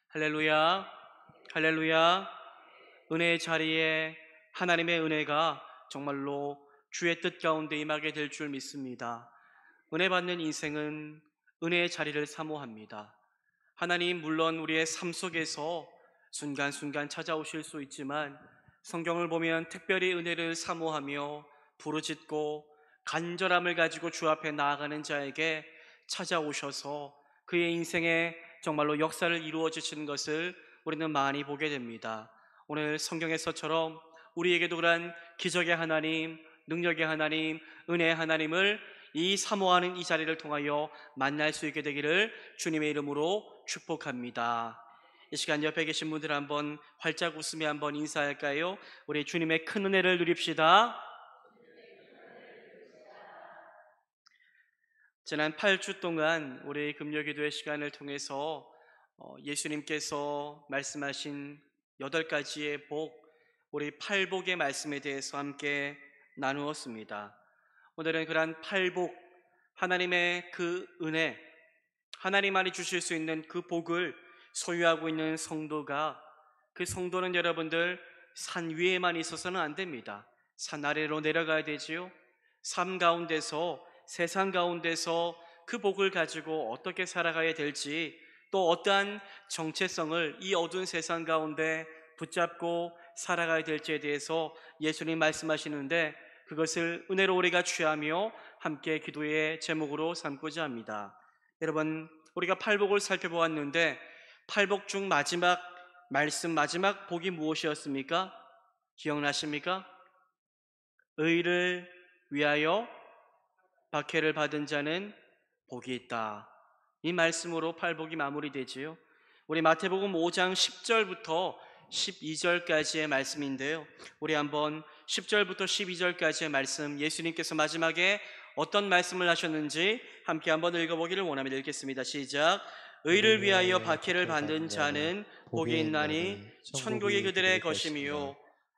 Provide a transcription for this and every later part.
할렐루야, 할렐루야. 은혜의 자리에 하나님의 은혜가 정말로 주의 뜻 가운데 임하게 될 줄 믿습니다. 은혜 받는 인생은 은혜의 자리를 사모합니다. 하나님, 물론 우리의 삶 속에서 순간순간 찾아오실 수 있지만 성경을 보면 특별히 은혜를 사모하며 부르짖고 간절함을 가지고 주 앞에 나아가는 자에게 찾아오셔서 그의 인생에 정말로 역사를 이루어 주시는 것을 우리는 많이 보게 됩니다. 오늘 성경에서처럼 우리에게도 그러한 기적의 하나님, 능력의 하나님, 은혜의 하나님을 이 사모하는 이 자리를 통하여 만날 수 있게 되기를 주님의 이름으로 축복합니다. 이 시간 옆에 계신 분들 한번 활짝 웃으며 한번 인사할까요? 우리 주님의 큰 은혜를 누립시다. 지난 8주 동안 우리 금요기도의 시간을 통해서 예수님께서 말씀하신 8가지의 복, 우리 팔복의 말씀에 대해서 함께 나누었습니다. 오늘은 그러한 팔복, 하나님의 그 은혜, 하나님만이 주실 수 있는 그 복을 소유하고 있는 성도가, 그 성도는 여러분들 산 위에만 있어서는 안 됩니다. 산 아래로 내려가야 되지요. 삶 가운데서, 세상 가운데서 그 복을 가지고 어떻게 살아가야 될지, 또 어떠한 정체성을 이 어두운 세상 가운데 붙잡고 살아가야 될지에 대해서 예수님 말씀하시는데, 그것을 은혜로 우리가 취하며 함께 기도의 제목으로 삼고자 합니다. 여러분, 우리가 팔복을 살펴보았는데 팔복 중 마지막 말씀, 마지막 복이 무엇이었습니까? 기억나십니까? 의를 위하여 박해를 받은 자는 복이 있다. 이 말씀으로 팔복이 마무리되지요. 우리 마태복음 5장 10절부터 12절까지의 말씀인데요, 우리 한번 10절부터 12절까지의 말씀, 예수님께서 마지막에 어떤 말씀을 하셨는지 함께 한번 읽어보기를 원하며 읽겠습니다. 시작. 의를 위하여 박해를 받는 자는 복이 있나니 천국이 그들의 것이며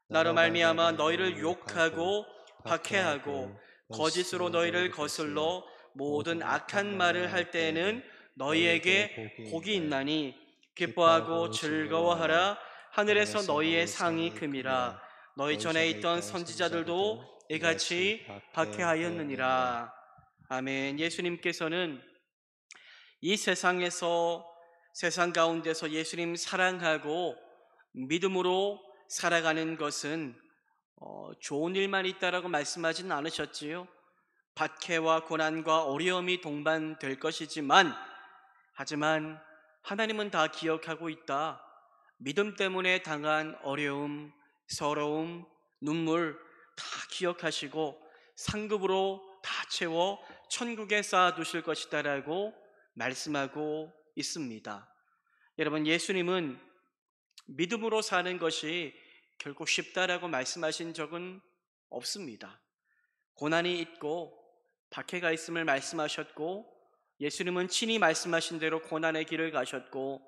나로 말미암아 너희를 욕하고 박해하고 거짓으로 너희를 거슬러 모든 악한 말을 할 때에는 너희에게 복이 있나니 기뻐하고 즐거워하라. 하늘에서 너희의 상이 큼이라. 너희 전에 있던 선지자들도 이같이 박해하였느니라. 아멘. 예수님께서는 이 세상에서, 세상 가운데서 예수님 사랑하고 믿음으로 살아가는 것은 좋은 일만 있다라고 말씀하지는 않으셨지요. 박해와 고난과 어려움이 동반될 것이지만, 하지만 하나님은 다 기억하고 있다. 믿음 때문에 당한 어려움, 서러움, 눈물 다 기억하시고 상급으로 다 채워 천국에 쌓아두실 것이다라고 말씀하고 있습니다. 여러분, 예수님은 믿음으로 사는 것이 결코 쉽다라고 말씀하신 적은 없습니다. 고난이 있고 박해가 있음을 말씀하셨고, 예수님은 친히 말씀하신 대로 고난의 길을 가셨고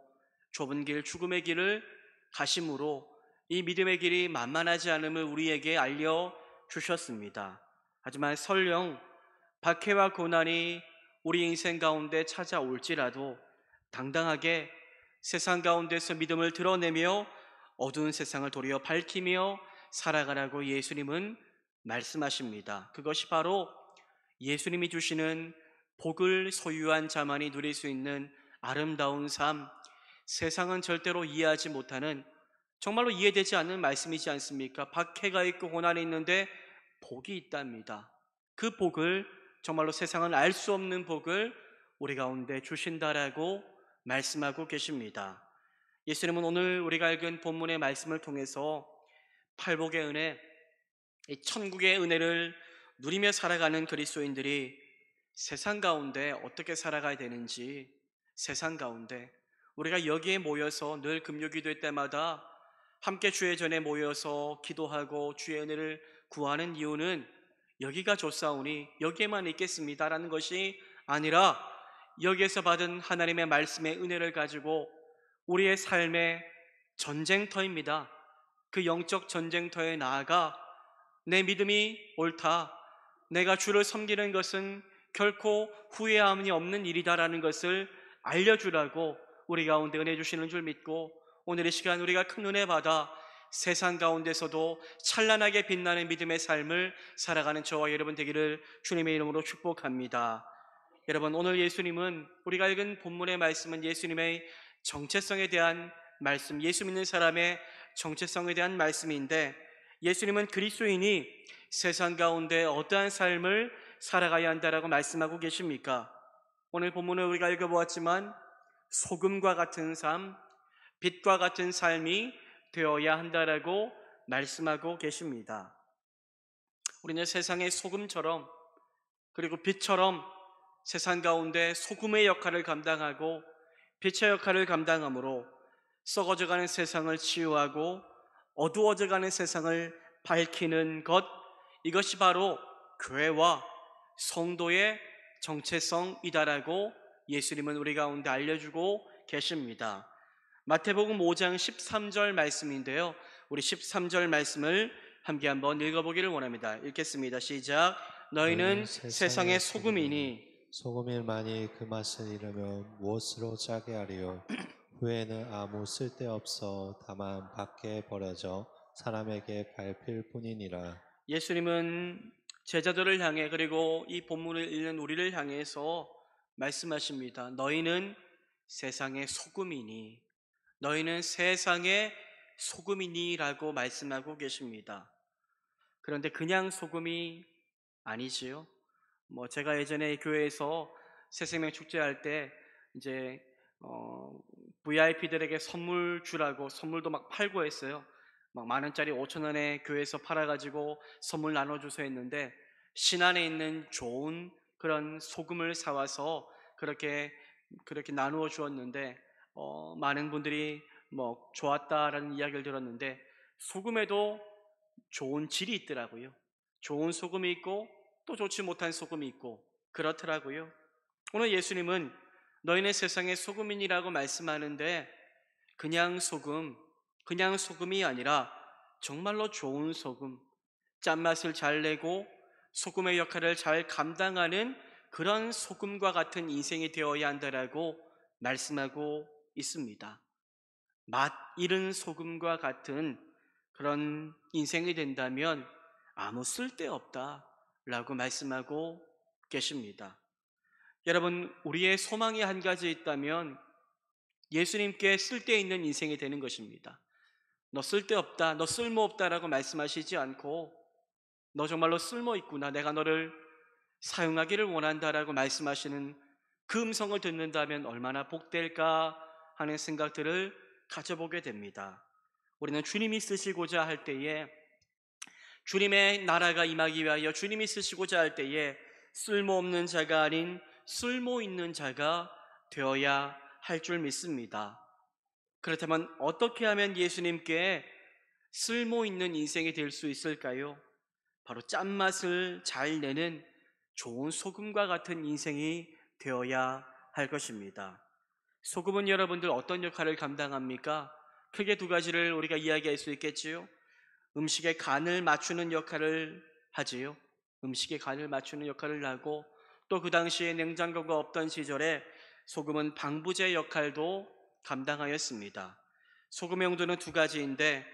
좁은 길, 죽음의 길을 가심으로 이 믿음의 길이 만만하지 않음을 우리에게 알려주셨습니다. 하지만 설령 박해와 고난이 우리 인생 가운데 찾아올지라도 당당하게 세상 가운데서 믿음을 드러내며 어두운 세상을 도리어 밝히며 살아가라고 예수님은 말씀하십니다. 그것이 바로 예수님이 주시는 복을 소유한 자만이 누릴 수 있는 아름다운 삶, 세상은 절대로 이해하지 못하는, 정말로 이해되지 않는 말씀이지 않습니까? 박해가 있고 고난이 있는데 복이 있답니다. 그 복을, 정말로 세상은 알 수 없는 복을 우리 가운데 주신다라고 말씀하고 계십니다. 예수님은 오늘 우리가 읽은 본문의 말씀을 통해서 팔복의 은혜, 이 천국의 은혜를 누리며 살아가는 그리스도인들이 세상 가운데 어떻게 살아가야 되는지, 세상 가운데 우리가 여기에 모여서 늘 금요기도회 때마다 함께 주의 전에 모여서 기도하고 주의 은혜를 구하는 이유는 여기가 좋사오니 여기에만 있겠습니다라는 것이 아니라, 여기에서 받은 하나님의 말씀의 은혜를 가지고 우리의 삶의 전쟁터입니다. 그 영적 전쟁터에 나아가 내 믿음이 옳다, 내가 주를 섬기는 것은 결코 후회함이 없는 일이다라는 것을 알려주라고 우리 가운데 은혜 주시는 줄 믿고 오늘 이 시간 우리가 큰 은혜 받아 세상 가운데서도 찬란하게 빛나는 믿음의 삶을 살아가는 저와 여러분 되기를 주님의 이름으로 축복합니다. 여러분, 오늘 예수님은 우리가 읽은 본문의 말씀은 예수님의 정체성에 대한 말씀, 예수 믿는 사람의 정체성에 대한 말씀인데, 예수님은 그리스도인이 세상 가운데 어떠한 삶을 살아가야 한다라고 말씀하고 계십니까? 오늘 본문을 우리가 읽어보았지만 소금과 같은 삶, 빛과 같은 삶이 되어야 한다라고 말씀하고 계십니다. 우리는 세상의 소금처럼 그리고 빛처럼 세상 가운데 소금의 역할을 감당하고 빛의 역할을 감당하므로 썩어져가는 세상을 치유하고 어두워져가는 세상을 밝히는 것, 이것이 바로 교회와 성도의 정체성이다라고 예수님은 우리 가운데 알려주고 계십니다. 마태복음 5장 13절 말씀인데요, 우리 13절 말씀을 함께 한번 읽어보기를 원합니다. 읽겠습니다. 시작. 너희는 세상의 소금이니 소금이 만일 그 맛을 잃으면 무엇으로 짜게 하리요? 후에는 아무 쓸데없어 다만 밖에 버려져 사람에게 밟힐 뿐이니라. 예수님은 제자들을 향해 그리고 이 본문을 읽는 우리를 향해서 말씀하십니다. 너희는 세상의 소금이니, 너희는 세상의 소금이니라고 말씀하고 계십니다. 그런데 그냥 소금이 아니지요. 제가 예전에 교회에서 새생명 축제할 때 이제 VIP들에게 선물 주라고 선물도 막 팔고 했어요. 막 10,000원짜리 5,000원에 교회에서 팔아가지고 선물 나눠주서 했는데, 신안에 있는 좋은 그런 소금을 사와서 그렇게 나누어 주었는데 많은 분들이 좋았다라는 이야기를 들었는데, 소금에도 좋은 질이 있더라고요. 좋은 소금이 있고 또 좋지 못한 소금이 있고 그렇더라고요. 오늘 예수님은 너희는 세상의 소금이라고 말씀하는데, 그냥 소금이 아니라 정말로 좋은 소금, 짠맛을 잘 내고 소금의 역할을 잘 감당하는 그런 소금과 같은 인생이 되어야 한다라고 말씀하고 있습니다. 맛 잃은 소금과 같은 그런 인생이 된다면 아무 쓸데없다라고 말씀하고 계십니다. 여러분, 우리의 소망이 한 가지 있다면 예수님께 쓸데있는 인생이 되는 것입니다. 너 쓸데없다, 너 쓸모없다라고 말씀하시지 않고 너 정말로 쓸모있구나, 내가 너를 사용하기를 원한다라고 말씀하시는 그 음성을 듣는다면 얼마나 복될까 하는 생각들을 가져보게 됩니다. 우리는 주님이 쓰시고자 할 때에, 주님의 나라가 임하기 위하여 주님이 쓰시고자 할 때에 쓸모없는 자가 아닌 쓸모 있는 자가 되어야 할 줄 믿습니다. 그렇다면 어떻게 하면 예수님께 쓸모 있는 인생이 될 수 있을까요? 바로 짠맛을 잘 내는 좋은 소금과 같은 인생이 되어야 할 것입니다. 소금은 여러분들 어떤 역할을 감당합니까? 크게 두 가지를 우리가 이야기할 수 있겠지요. 음식의 간을 맞추는 역할을 하지요. 음식의 간을 맞추는 역할을 하고, 또 그 당시에 냉장고가 없던 시절에 소금은 방부제 역할도 감당하였습니다. 소금의 용도는 두 가지인데,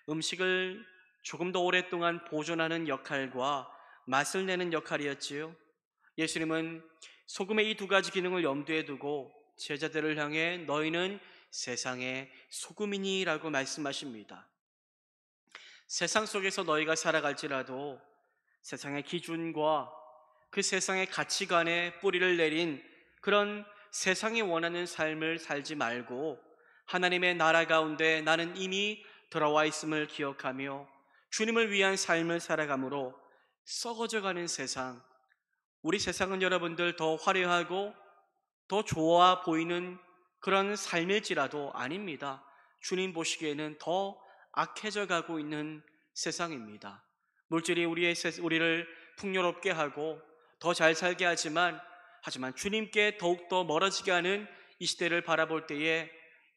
음식을 조금 더 오랫동안 보존하는 역할과 맛을 내는 역할이었지요. 예수님은 소금의 이 두 가지 기능을 염두에 두고 제자들을 향해 너희는 세상의 소금이니라고 말씀하십니다. 세상 속에서 너희가 살아갈지라도 세상의 기준과 그 세상의 가치관에 뿌리를 내린 그런 세상이 원하는 삶을 살지 말고, 하나님의 나라 가운데 나는 이미 들어와 있음을 기억하며 주님을 위한 삶을 살아감으로 썩어져가는 세상, 우리 세상은 여러분들 더 화려하고 더 좋아 보이는 그런 삶일지라도 아닙니다. 주님 보시기에는 더 악해져 가고 있는 세상입니다. 물질이 우리를 풍요롭게 하고 더 잘 살게 하지만 주님께 더욱더 멀어지게 하는 이 시대를 바라볼 때에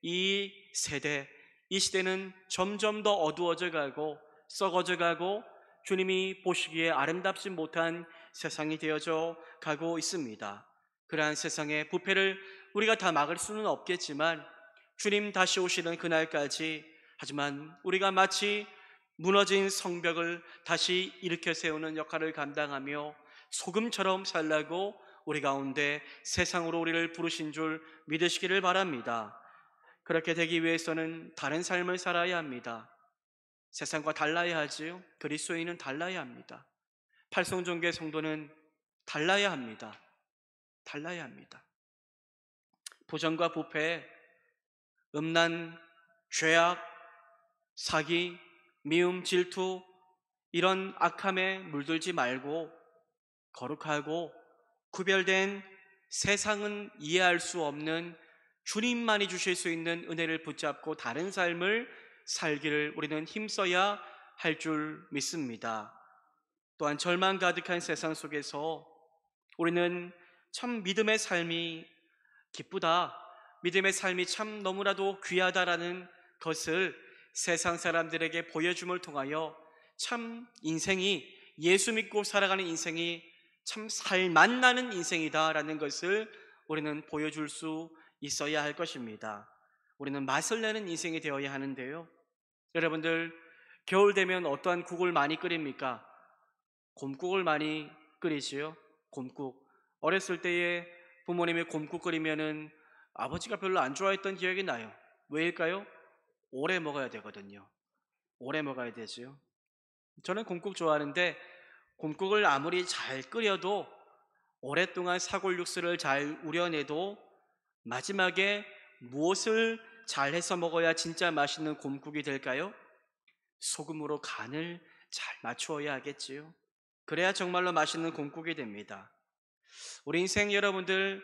이 시대는 점점 더 어두워져 가고 썩어져 가고 주님이 보시기에 아름답지 못한 세상이 되어져 가고 있습니다. 그러한 세상의 부패를 우리가 다 막을 수는 없겠지만 주님 다시 오시는 그날까지, 하지만 우리가 마치 무너진 성벽을 다시 일으켜 세우는 역할을 감당하며 소금처럼 살라고 우리 가운데 세상으로 우리를 부르신 줄 믿으시기를 바랍니다. 그렇게 되기 위해서는 다른 삶을 살아야 합니다. 세상과 달라야 하지요. 그리스도인은 달라야 합니다. 팔성종교의 성도는 달라야 합니다. 달라야 합니다. 부정과 부패, 음란, 죄악, 사기, 미움, 질투, 이런 악함에 물들지 말고 거룩하고 구별된, 세상은 이해할 수 없는 주님만이 주실 수 있는 은혜를 붙잡고 다른 삶을 살기를 우리는 힘써야 할 줄 믿습니다. 또한 절망 가득한 세상 속에서 우리는 참 믿음의 삶이 기쁘다, 믿음의 삶이 참 너무나도 귀하다라는 것을 세상 사람들에게 보여줌을 통하여 참 인생이, 예수 믿고 살아가는 인생이 참 살맛나는 인생이다라는 것을 우리는 보여줄 수 있어야 할 것입니다. 우리는 맛을 내는 인생이 되어야 하는데요. 여러분들, 겨울 되면 어떠한 국을 많이 끓입니까? 곰국을 많이 끓이지요. 곰국. 어렸을 때에 부모님이 곰국 끓이면은 아버지가 별로 안 좋아했던 기억이 나요. 왜일까요? 오래 먹어야 되거든요. 오래 먹어야 되지요. 저는 곰국 좋아하는데 곰국을 아무리 잘 끓여도, 오랫동안 사골 육수를 잘 우려내도 마지막에 무엇을 잘 해서 먹어야 진짜 맛있는 곰국이 될까요? 소금으로 간을 잘 맞추어야 하겠지요. 그래야 정말로 맛있는 곰국이 됩니다. 우리 인생 여러분들,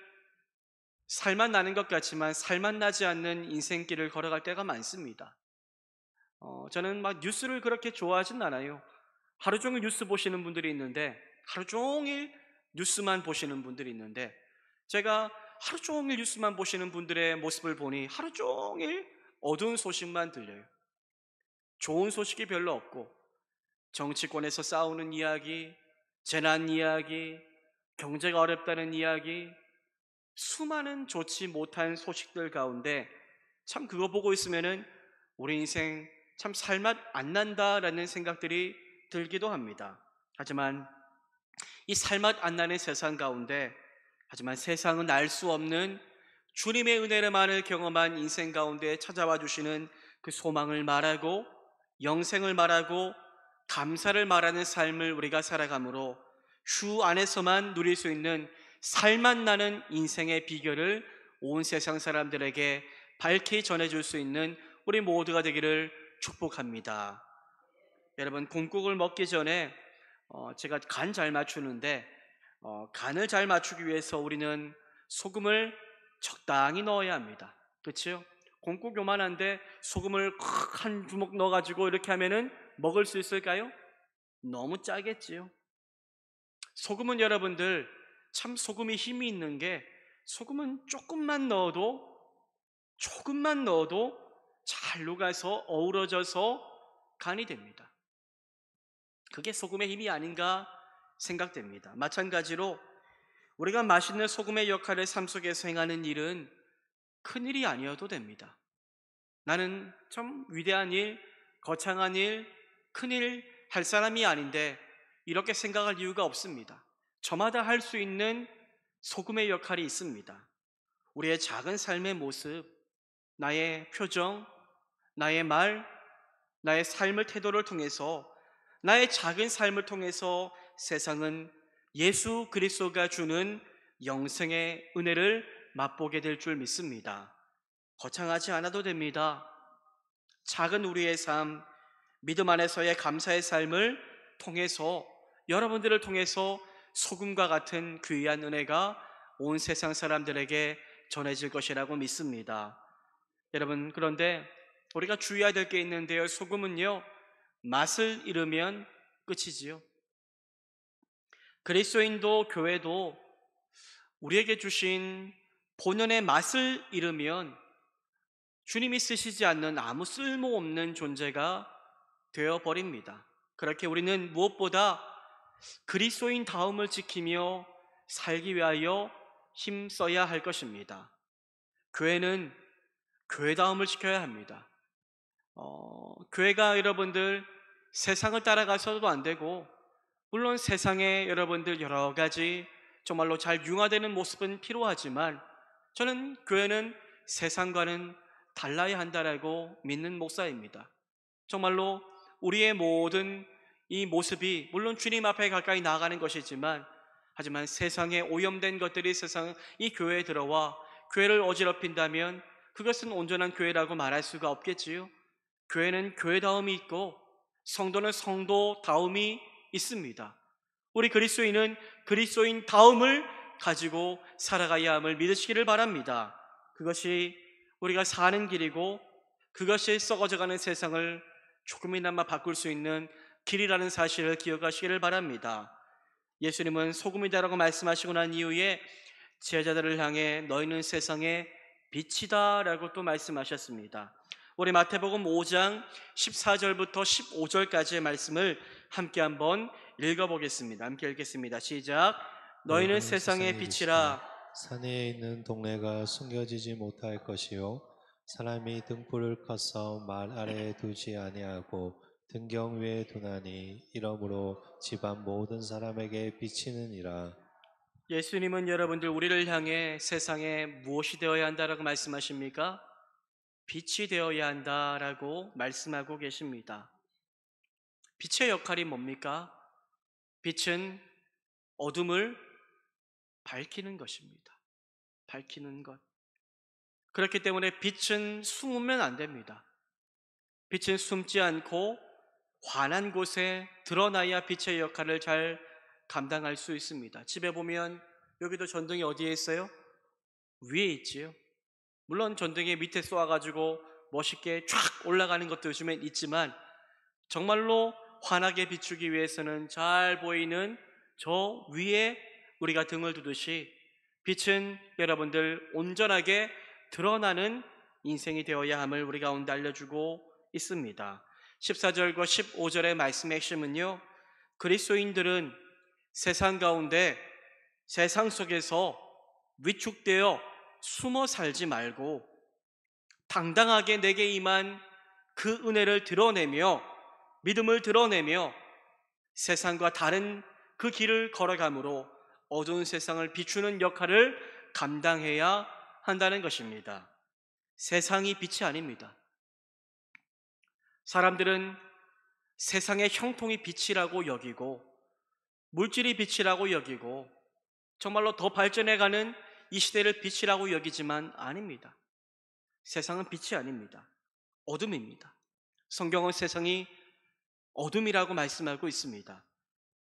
살만 나는 것 같지만 살만 나지 않는 인생길을 걸어갈 때가 많습니다. 저는 막 뉴스를 그렇게 좋아하진 않아요. 하루 종일 뉴스 보시는 분들이 있는데, 하루 종일 뉴스만 보시는 분들이 있는데, 제가 하루 종일 뉴스만 보시는 분들의 모습을 보니 하루 종일 어두운 소식만 들려요. 좋은 소식이 별로 없고, 정치권에서 싸우는 이야기, 재난 이야기, 경제가 어렵다는 이야기, 수많은 좋지 못한 소식들 가운데 참 그거 보고 있으면은 우리 인생 참 살맛 안 난다라는 생각들이 들기도 합니다. 하지만 이 살맛 안 나는 세상 가운데, 하지만 세상은 알 수 없는 주님의 은혜만을 경험한 인생 가운데 찾아와 주시는 그 소망을 말하고 영생을 말하고 감사를 말하는 삶을 우리가 살아가므로 주 안에서만 누릴 수 있는 살맛 나는 인생의 비결을 온 세상 사람들에게 밝히 전해줄 수 있는 우리 모두가 되기를 축복합니다. 여러분, 곰국을 먹기 전에 제가 간 잘 맞추는데, 간을 잘 맞추기 위해서 우리는 소금을 적당히 넣어야 합니다. 그렇죠? 곰국 요만한데 소금을 한 주먹 넣어가지고 이렇게 하면은 먹을 수 있을까요? 너무 짜겠지요. 소금은 여러분들, 참 소금이 힘이 있는 게, 소금은 조금만 넣어도 잘 녹아서 어우러져서 간이 됩니다. 그게 소금의 힘이 아닌가 생각됩니다. 마찬가지로 우리가 맛있는 소금의 역할을 삶 속에서 행하는 일은 큰 일이 아니어도 됩니다. 나는 참 위대한 일, 거창한 일, 큰 일 할 사람이 아닌데, 이렇게 생각할 이유가 없습니다. 저마다 할 수 있는 소금의 역할이 있습니다. 우리의 작은 삶의 모습, 나의 표정, 나의 말, 나의 삶의 태도를 통해서, 나의 작은 삶을 통해서 세상은 예수 그리스도가 주는 영생의 은혜를 맛보게 될 줄 믿습니다. 거창하지 않아도 됩니다. 작은 우리의 삶, 믿음 안에서의 감사의 삶을 통해서, 여러분들을 통해서 소금과 같은 귀한 은혜가 온 세상 사람들에게 전해질 것이라고 믿습니다. 여러분, 그런데 우리가 주의해야 될 게 있는데요. 소금은요, 맛을 잃으면 끝이지요. 그리스도인도 교회도 우리에게 주신 본연의 맛을 잃으면 주님이 쓰시지 않는 아무 쓸모없는 존재가 되어버립니다. 그렇게 우리는 무엇보다 그리스도인 다움을 지키며 살기 위하여 힘써야 할 것입니다. 교회는 교회다움을 지켜야 합니다. 교회가 여러분들 세상을 따라가서도 안 되고, 물론 세상에 여러분들 여러 가지 정말로 잘 융화되는 모습은 필요하지만, 저는 교회는 세상과는 달라야 한다라고 믿는 목사입니다. 정말로 우리의 모든 이 모습이 물론 주님 앞에 가까이 나아가는 것이지만, 하지만 세상에 오염된 것들이 세상 이 교회에 들어와 교회를 어지럽힌다면 그것은 온전한 교회라고 말할 수가 없겠지요. 교회는 교회다움이 있고 성도는 성도다움이 있습니다. 우리 그리스도인은 그리스도인다움을 가지고 살아가야 함을 믿으시기를 바랍니다. 그것이 우리가 사는 길이고, 그것이 썩어져가는 세상을 조금이나마 바꿀 수 있는 길이라는 사실을 기억하시기를 바랍니다. 예수님은 소금이다라고 말씀하시고 난 이후에 제자들을 향해 너희는 세상의 빛이다 라고 또 말씀하셨습니다. 우리 마태복음 5장 14절부터 15절까지의 말씀을 함께 한번 읽어보겠습니다. 함께 읽겠습니다. 시작. 너희는 세상의 빛이라. 산에 있는 동네가 숨겨지지 못할 것이요 사람이 등불을 켜서 말 아래에 두지 아니하고 등경 위에 두나니 이러므로 집안 모든 사람에게 비치느니라. 예수님은 여러분들 우리를 향해 세상에 무엇이 되어야 한다라고 말씀하십니까? 빛이 되어야 한다라고 말씀하고 계십니다. 빛의 역할이 뭡니까? 빛은 어둠을 밝히는 것입니다. 밝히는 것. 그렇기 때문에 빛은 숨으면 안 됩니다. 빛은 숨지 않고 환한 곳에 드러나야 빛의 역할을 잘 감당할 수 있습니다. 집에 보면 여기도 전등이 어디에 있어요? 위에 있지요. 물론 전등이 밑에 쏘아가지고 멋있게 쫙 올라가는 것도 요즘엔 있지만, 정말로 환하게 비추기 위해서는 잘 보이는 저 위에 우리가 등을 두듯이 빛은 여러분들 온전하게 드러나는 인생이 되어야 함을 우리 가운데 알려주고 있습니다. 14절과 15절의 말씀의 핵심은요, 그리스도인들은 세상 가운데, 세상 속에서 위축되어 숨어 살지 말고 당당하게 내게 임한 그 은혜를 드러내며 믿음을 드러내며 세상과 다른 그 길을 걸어감으로 어두운 세상을 비추는 역할을 감당해야 한다는 것입니다. 세상이 빛이 아닙니다. 사람들은 세상의 형통이 빛이라고 여기고 물질이 빛이라고 여기고 정말로 더 발전해가는 이 시대를 빛이라고 여기지만 아닙니다. 세상은 빛이 아닙니다. 어둠입니다. 성경은 세상이 어둠이라고 말씀하고 있습니다.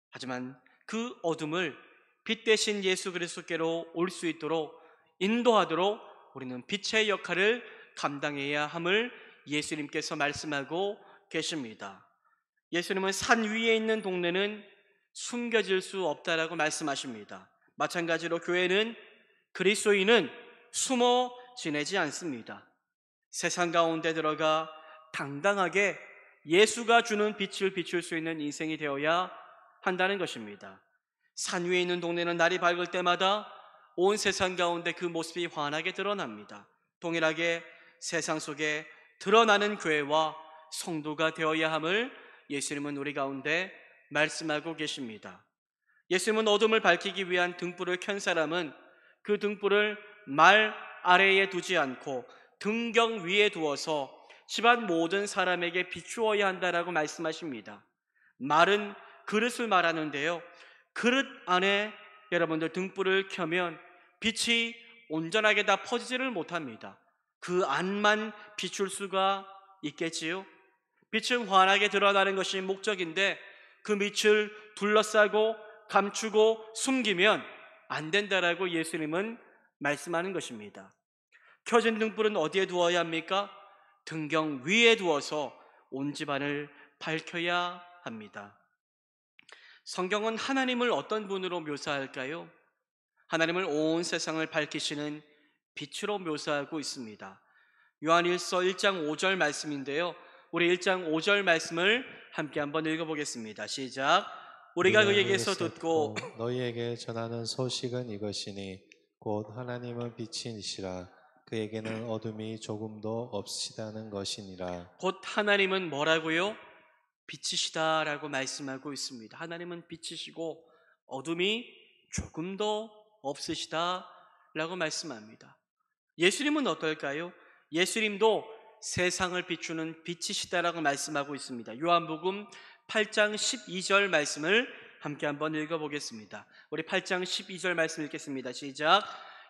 하지만 그 어둠을 빛 대신 예수 그리스도께로 올 수 있도록 인도하도록 우리는 빛의 역할을 감당해야 함을 예수님께서 말씀하고 계십니다. 예수님은 산 위에 있는 동네는 숨겨질 수 없다라고 말씀하십니다. 마찬가지로 교회는, 그리스도인은 숨어 지내지 않습니다. 세상 가운데 들어가 당당하게 예수가 주는 빛을 비출 수 있는 인생이 되어야 한다는 것입니다. 산 위에 있는 동네는 날이 밝을 때마다 온 세상 가운데 그 모습이 환하게 드러납니다. 동일하게 세상 속에 드러나는 교회와 성도가 되어야 함을 예수님은 우리 가운데 말씀하고 계십니다. 예수님은 어둠을 밝히기 위한 등불을 켠 사람은 그 등불을 말 아래에 두지 않고 등경 위에 두어서 집안 모든 사람에게 비추어야 한다라고 말씀하십니다. 말은 그릇을 말하는데요, 그릇 안에 여러분들 등불을 켜면 빛이 온전하게 다 퍼지지를 못합니다. 그 안만 비출 수가 있겠지요. 빛은 환하게 드러나는 것이 목적인데 그 빛을 둘러싸고 감추고 숨기면 안 된다라고 예수님은 말씀하는 것입니다. 켜진 등불은 어디에 두어야 합니까? 등경 위에 두어서 온 집안을 밝혀야 합니다. 성경은 하나님을 어떤 분으로 묘사할까요? 하나님을 온 세상을 밝히시는 빛으로 묘사하고 있습니다. 요한일서 1장 5절 말씀인데요, 우리 1장 5절 말씀을 함께 한번 읽어보겠습니다. 시작. 우리가 그에게서 듣고 너희에게 전하는 소식은 이것이니 곧 하나님은 빛이시라 그에게는 어둠이 조금도 없으시다는 것이니라. 곧 하나님은 뭐라고요? 빛이시다라고 말씀하고 있습니다. 하나님은 빛이시고 어둠이 조금도 없으시다라고 말씀합니다. 예수님은 어떨까요? 예수님도 세상을 비추는 빛이시다라고 말씀하고 있습니다. 요한복음 8장 12절 말씀을 함께 한번 읽어보겠습니다. 우리 8장 12절 말씀 읽겠습니다. 시작.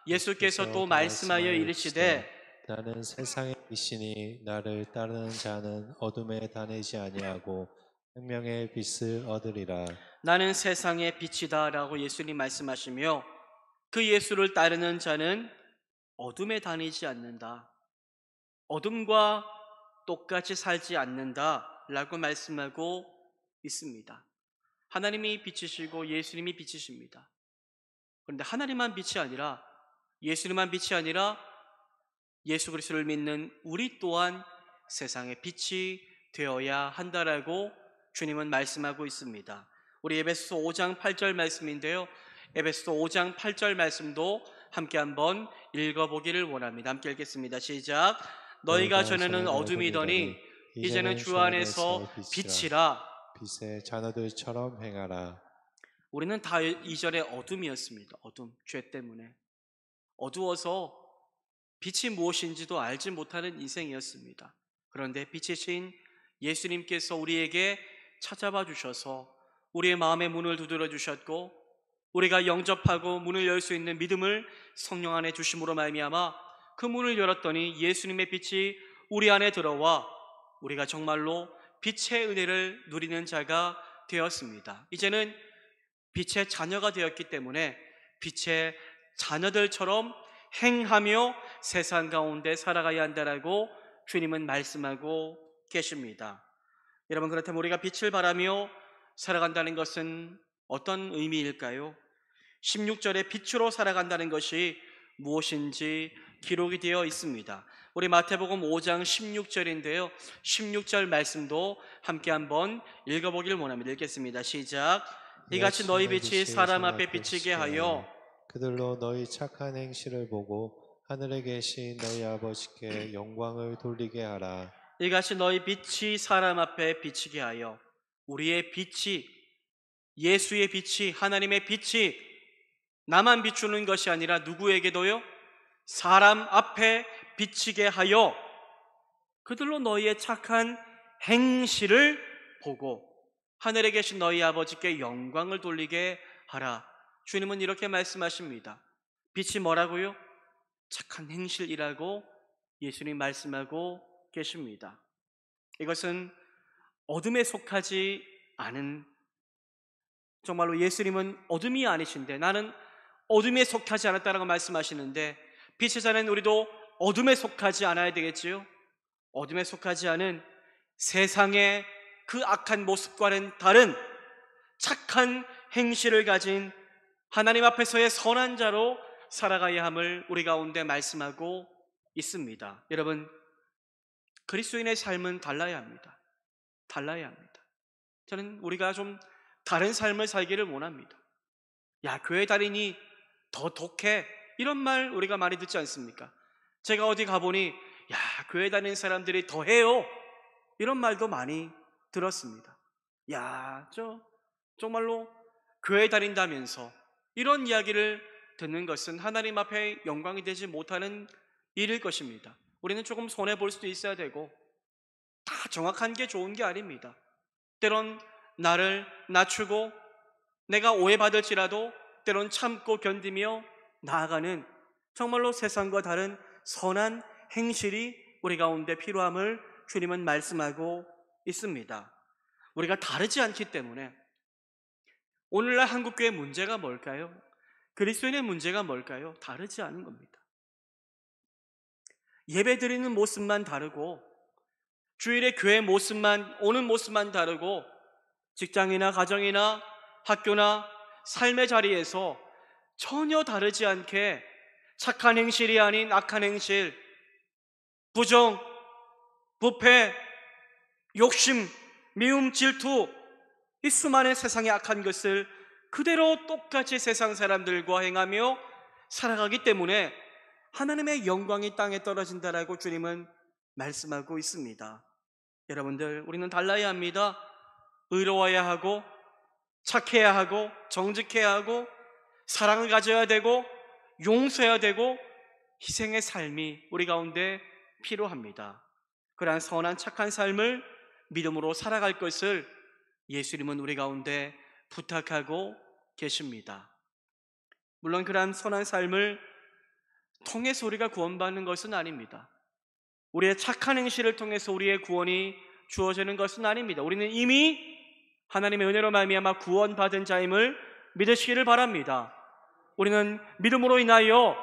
예수께서 또 말씀하여 이르시되 나는 세상의 빛이니 나를 따르는 자는 어둠에 다니지 아니하고 생명의 빛을 얻으리라. 나는 세상의 빛이다라고 예수님 말씀하시며 그 예수를 따르는 자는 어둠에 다니지 않는다. 어둠과 똑같이 살지 않는다 라고 말씀하고 있습니다. 하나님이 빛이시고 예수님이 빛이십니다. 그런데 하나님만 빛이 아니라 예수님만 빛이 아니라 예수 그리스도를 믿는 우리 또한 세상의 빛이 되어야 한다라고 주님은 말씀하고 있습니다. 우리 에베소서 5장 8절 말씀인데요. 에베소서 5장 8절 말씀도 함께 한번 읽어보기를 원합니다. 함께 읽겠습니다. 시작. 너희가 전에는 어둠이더니 이제는 주 안에서 빛이라. 빛의 자녀들처럼 행하라. 우리는 다 이전에 어둠이었습니다. 어둠, 죄 때문에 어두워서 빛이 무엇인지도 알지 못하는 인생이었습니다. 그런데 빛이신 예수님께서 우리에게 찾아와 주셔서 우리의 마음의 문을 두드려 주셨고 우리가 영접하고 문을 열 수 있는 믿음을 성령 안에 주심으로 말미암아 그 문을 열었더니 예수님의 빛이 우리 안에 들어와 우리가 정말로 빛의 은혜를 누리는 자가 되었습니다. 이제는 빛의 자녀가 되었기 때문에 빛의 자녀들처럼 행하며 세상 가운데 살아가야 한다라고 주님은 말씀하고 계십니다. 여러분, 그렇다면 우리가 빛을 발하며 살아간다는 것은 어떤 의미일까요? 16절에 빛으로 살아간다는 것이 무엇인지 기록이 되어 있습니다. 우리 마태복음 5장 16절인데요. 16절 말씀도 함께 한번 읽어보길 원합니다. 읽겠습니다. 시작. 이같이 너희 빛이 사람 앞에 비치게 하여 그들로 너희 착한 행실을 보고 하늘에 계신 너희 아버지께 영광을 돌리게 하라. 이같이 너희 빛이 사람 앞에 비치게 하여 우리의 빛이 예수의 빛이 하나님의 빛이 나만 비추는 것이 아니라 누구에게도요? 사람 앞에 비치게 하여 그들로 너희의 착한 행실을 보고 하늘에 계신 너희 아버지께 영광을 돌리게 하라. 주님은 이렇게 말씀하십니다. 빛이 뭐라고요? 착한 행실이라고 예수님 말씀하고 계십니다. 이것은 어둠에 속하지 않은, 정말로 예수님은 어둠이 아니신데 나는 어둠에 속하지 않았다라고 말씀하시는데 빛의 자는 우리도 어둠에 속하지 않아야 되겠지요. 어둠에 속하지 않은 세상의 그 악한 모습과는 다른 착한 행실을 가진 하나님 앞에서의 선한 자로 살아가야 함을 우리 가운데 말씀하고 있습니다. 여러분, 그리스도인의 삶은 달라야 합니다. 달라야 합니다. 저는 우리가 좀 다른 삶을 살기를 원합니다. 야, 교회 다니니 더 독해, 이런 말 우리가 많이 듣지 않습니까? 제가 어디 가보니 야, 교회 다니는 사람들이 더 해요, 이런 말도 많이 들었습니다. 야, 정말로 교회 다닌다면서 이런 이야기를 듣는 것은 하나님 앞에 영광이 되지 못하는 일일 것입니다. 우리는 조금 손해볼 수도 있어야 되고 다 정확한 게 좋은 게 아닙니다. 때론 나를 낮추고 내가 오해받을지라도 때론 참고 견디며 나아가는 정말로 세상과 다른 선한 행실이 우리 가운데 필요함을 주님은 말씀하고 있습니다. 우리가 다르지 않기 때문에 오늘날 한국교회의 문제가 뭘까요? 그리스도인의 문제가 뭘까요? 다르지 않은 겁니다. 예배 드리는 모습만 다르고 주일에 교회 모습만, 오는 모습만 다르고 직장이나 가정이나 학교나 삶의 자리에서 전혀 다르지 않게 착한 행실이 아닌 악한 행실, 부정, 부패, 욕심, 미움, 질투, 이 수많은 세상의 악한 것을 그대로 똑같이 세상 사람들과 행하며 살아가기 때문에 하나님의 영광이 땅에 떨어진다라고 주님은 말씀하고 있습니다. 여러분들, 우리는 달라야 합니다. 의로워야 하고 착해야 하고 정직해야 하고 사랑을 가져야 되고 용서해야 되고 희생의 삶이 우리 가운데 필요합니다. 그러한 선한 착한 삶을 믿음으로 살아갈 것을 예수님은 우리 가운데 부탁하고 계십니다. 물론 그러한 선한 삶을 통해서 우리가 구원받는 것은 아닙니다. 우리의 착한 행실을 통해서 우리의 구원이 주어지는 것은 아닙니다. 우리는 이미 하나님의 은혜로 말미암아 구원받은 자임을 믿으시기를 바랍니다. 우리는 믿음으로 인하여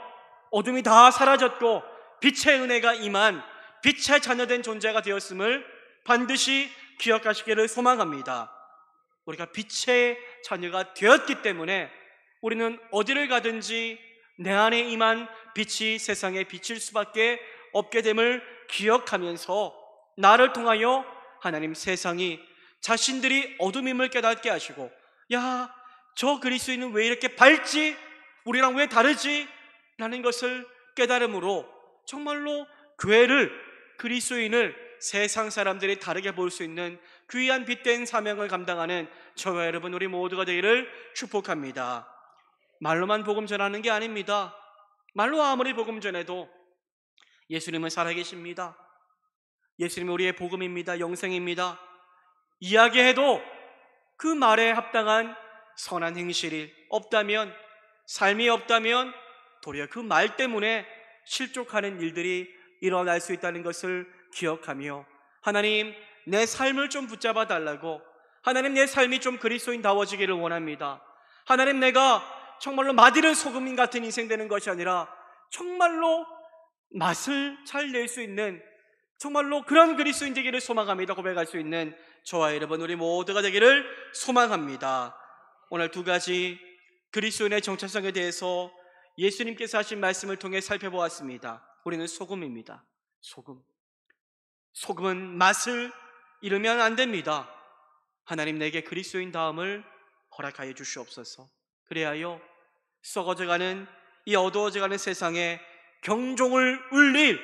어둠이 다 사라졌고 빛의 은혜가 임한 빛의 자녀된 존재가 되었음을 반드시 기억하시기를 소망합니다. 우리가 빛의 자녀가 되었기 때문에 우리는 어디를 가든지 내 안에 임한 빛이 세상에 비칠 수밖에 없게 됨을 기억하면서 나를 통하여 하나님 세상이 자신들이 어둠임을 깨닫게 하시고, 야, 저 그리스도인은 왜 이렇게 밝지? 우리랑 왜 다르지? 라는 것을 깨달음으로 정말로 교회를, 그리스도인을 세상 사람들이 다르게 볼 수 있는 귀한 빛된 사명을 감당하는 저와 여러분 우리 모두가 되기를 축복합니다. 말로만 복음 전하는 게 아닙니다. 말로 아무리 복음 전해도 예수님은 살아계십니다. 예수님은 우리의 복음입니다. 영생입니다. 이야기해도 그 말에 합당한 선한 행실이 없다면, 삶이 없다면 도리어 그 말 때문에 실족하는 일들이 일어날 수 있다는 것을 기억하며, 하나님 내 삶을 좀 붙잡아 달라고, 하나님 내 삶이 좀 그리스도인다워지기를 원합니다. 하나님 내가 정말로 맛있는 소금 같은 인생 되는 것이 아니라 정말로 맛을 잘 낼 수 있는 정말로 그런 그리스도인 되기를 소망합니다. 고백할 수 있는 저와 여러분 우리 모두가 되기를 소망합니다. 오늘 두 가지 그리스도인의 정체성에 대해서 예수님께서 하신 말씀을 통해 살펴보았습니다. 우리는 소금입니다. 소금은 맛을 잃으면 안 됩니다. 하나님 내게 그리스도인 다음을 허락하여 주시옵소서. 그래야여 썩어져가는 이 어두워져가는 세상에 경종을 울릴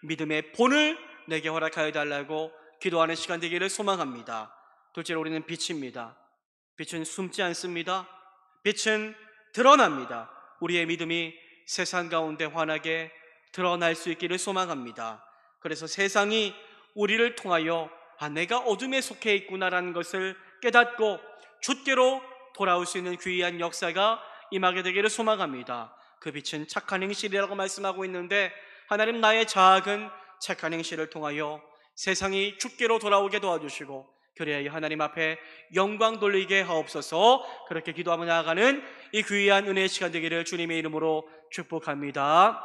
믿음의 본을 내게 허락하여 달라고 기도하는 시간 되기를 소망합니다. 둘째로 우리는 빛입니다. 빛은 숨지 않습니다. 빛은 드러납니다. 우리의 믿음이 세상 가운데 환하게 드러날 수 있기를 소망합니다. 그래서 세상이 우리를 통하여 내가 어둠에 속해 있구나라는 것을 깨닫고 주께로 돌아올 수 있는 귀한 역사가 임하게 되기를 소망합니다. 그 빛은 착한 행실이라고 말씀하고 있는데, 하나님 나의 작은 착한 행실을 통하여 세상이 주께로 돌아오게 도와주시고, 그래야 하나님 앞에 영광 돌리게 하옵소서. 그렇게 기도하며 나아가는 이 귀한 은혜의 시간 되기를 주님의 이름으로 축복합니다.